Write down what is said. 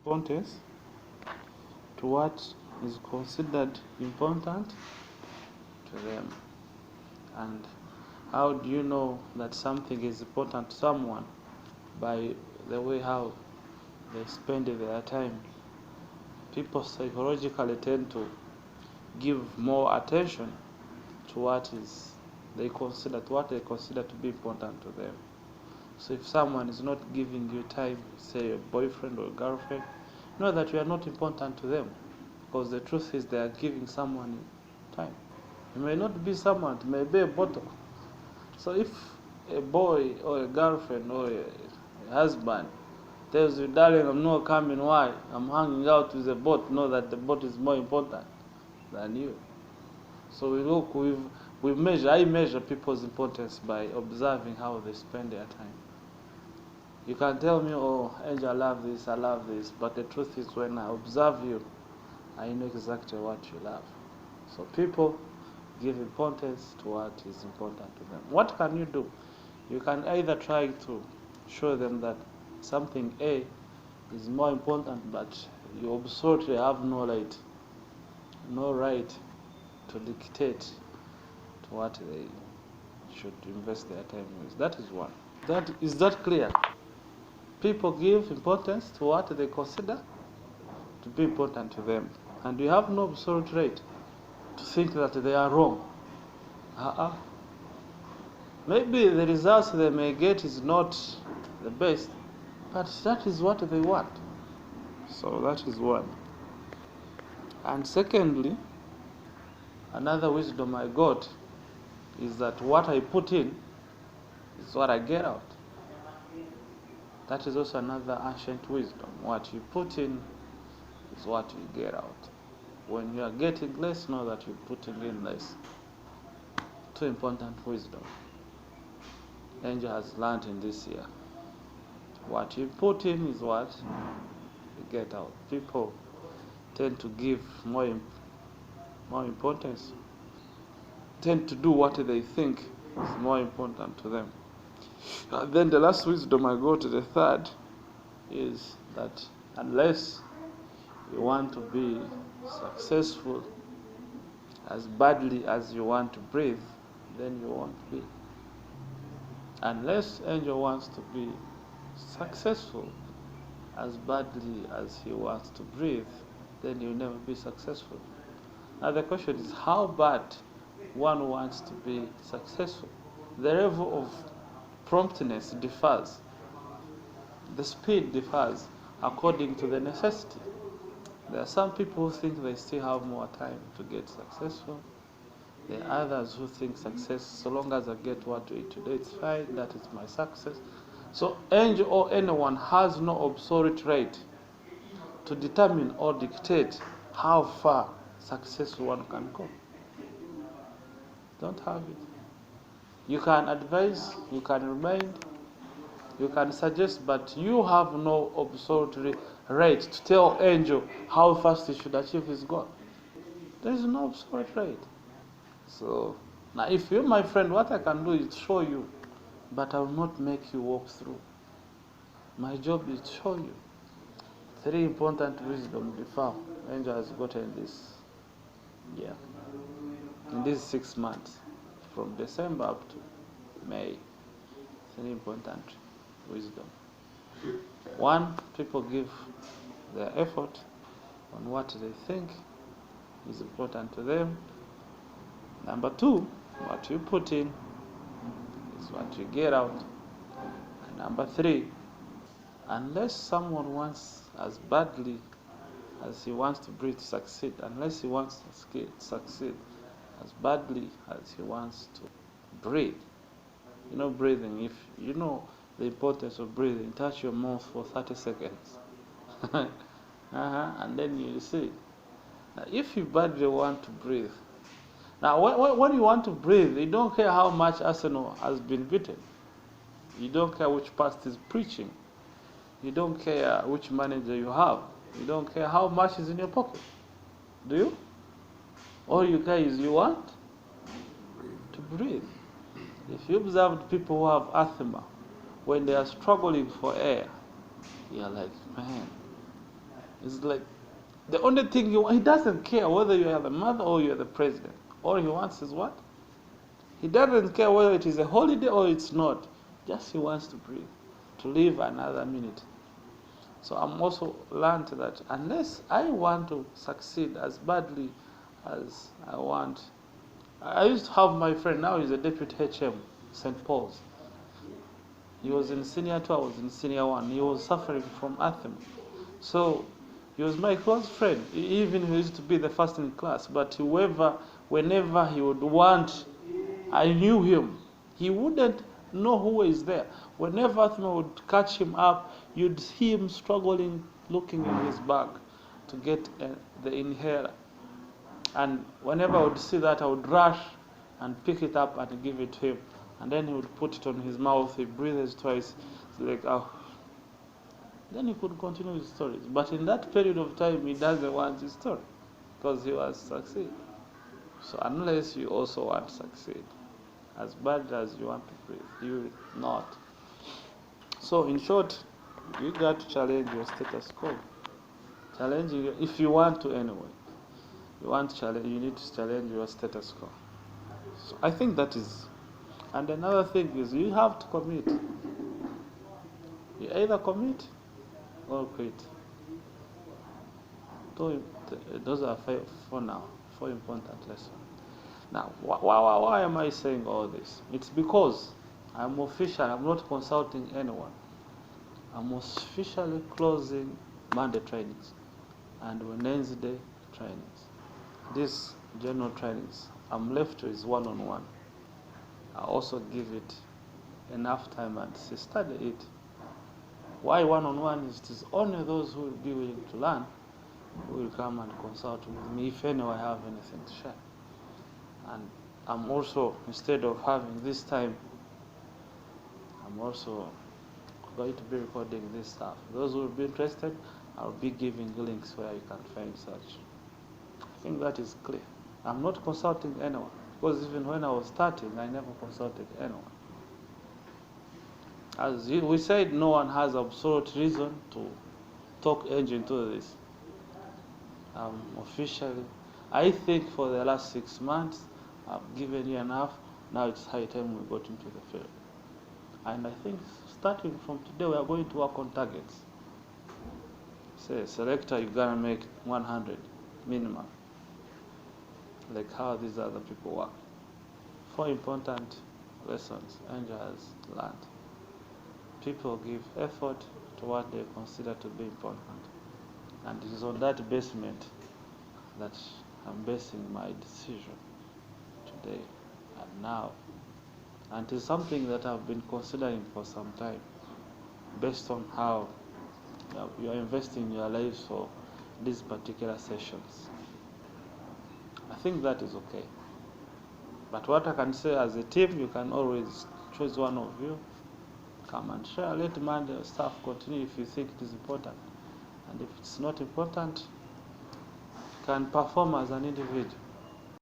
importance to what is considered important to them. And how do you know that something is important to someone? By the way how they spend their time. People psychologically tend to give more attention to what they consider to be important to them. So if someone is not giving you time, say a boyfriend or a girlfriend, know that you are not important to them, because the truth is they are giving someone time. It may not be someone, it may be a bottle. So if a boy or a girlfriend or a husband tells you, darling, I'm not coming, why? I'm hanging out with the boat, know that the boat is more important than you. So I measure people's importance by observing how they spend their time. You can tell me, oh, Angel, I love this, but the truth is when I observe you, I know exactly what you love. So people give importance to what is important to them. What can you do? You can either try to show them that something A is more important, but you absolutely have no right to dictate to what they should invest their time with. That is one. Is that clear? People give importance to what they consider to be important to them. And you have no absolute right to think that they are wrong. Maybe the results they may get is not the best, but that is what they want. So that is one. And secondly, another wisdom I got is that what I put in is what I get out. That is also another ancient wisdom. What you put in is what you get out. When you are getting less, know that you're putting in less. Two important wisdom Angel has learned in this year. What you put in is what you get out. People tend to give more importance, tend to do what they think is more important to them. Then the last wisdom I go to, the third, is that unless you want to be successful as badly as you want to breathe, then you won't be. Unless Angel wants to be successful as badly as he wants to breathe, then you'll never be successful. Now the question is how bad one wants to be successful. The level of promptness differs. The speed differs according to the necessity. There are some people who think they still have more time to get successful. There are others who think success, so long as I get what to eat today, it's fine, that is my success. So Angel or anyone has no absolute right to determine or dictate how far successful one can go. Don't have it. You can advise, you can remind, you can suggest, but you have no absolute right to tell Angel how fast he should achieve his goal. There is no absolute right. So, now if you're my friend, what I can do is show you, but I will not make you walk through. My job is to show you. 3 important wisdom before Angel has gotten this year. In these 6 months, from December up to May, 3 important wisdom. 1, people give their effort on what they think is important to them. Number 2, what you put in is what you get out. And number 3, unless someone wants as badly as he wants to breathe to succeed, unless he wants to succeed as badly as he wants to breathe. You know breathing, if you know the importance of breathing, touch your mouth for 30 seconds. And then you see. Now, if you badly want to breathe, now when you want to breathe, you don't care how much Arsenal has been beaten. You don't care which pastor is preaching. You don't care which manager you have. You don't care how much is in your pocket. Do you? All you care is you want to breathe. If you observed people who have asthma, when they are struggling for air, you're like, man, It's like the only thing he doesn't care whether you are the mother or you are the president. All he wants is what? He doesn't care whether it is a holiday or it's not. Just he wants to breathe, to live another minute. So I'm also learned that unless I want to succeed as badly as I want, I used to have my friend, now he's a deputy HM, St. Paul's. He was in senior 2, I was in senior 1. He was suffering from asthma. So he was my close friend. Even he used to be the first in class. But whenever he would want, I knew him. He wouldn't know who is there. Whenever asthma would catch him up, you'd see him struggling, looking in his bag to get the inhaler. And whenever I would see that, I would rush and pick it up and give it to him. And then he would put it on his mouth. He breathes twice. It's like, oh. Then he could continue his stories. But in that period of time, he doesn't want his story because he wants to succeed. So unless you also want to succeed, as bad as you want to breathe, you will not. So in short, you got to challenge your status quo. Challenging, if you want to anyway. You want to challenge, you need to challenge your status quo. So I think that is. And another thing is you have to commit. You either commit or quit. Those are for now, 4 important lessons. Now, why am I saying all this? It's because I'm official, I'm not consulting anyone. I'm officially closing Monday trainings and Wednesday trainings. These general trainings, I'm left with one-on-one. I also give it enough time and say, study it. Why one-on-one is it is only those who will be willing to learn who will come and consult with me if anyone have anything to share. And I'm also, instead of having this time, I'm also going to be recording this stuff. Those who will be interested, I'll be giving links where you can find such. I think that is clear. I'm not consulting anyone, because even when I was starting, I never consulted anyone. As we said, no one has absolute reason to talk engine to this. Officially, I think for the last 6 months, I've given you enough. Now it's high time we got into the field. And I think starting from today, we are going to work on targets. Say, selector, you're going to make 100 minimum. Like how these other people work. 4 important lessons Angel has learned. People give effort to what they consider to be important. And it is on that basement that I'm basing my decision today and now. And it is something that I've been considering for some time, based on how you are investing your lives for these particular sessions. I think that is okay. But what I can say, as a team, you can always choose one of you, come and share, let Monday staff continue if you think it is important. And if it's not important, you can perform as an individual.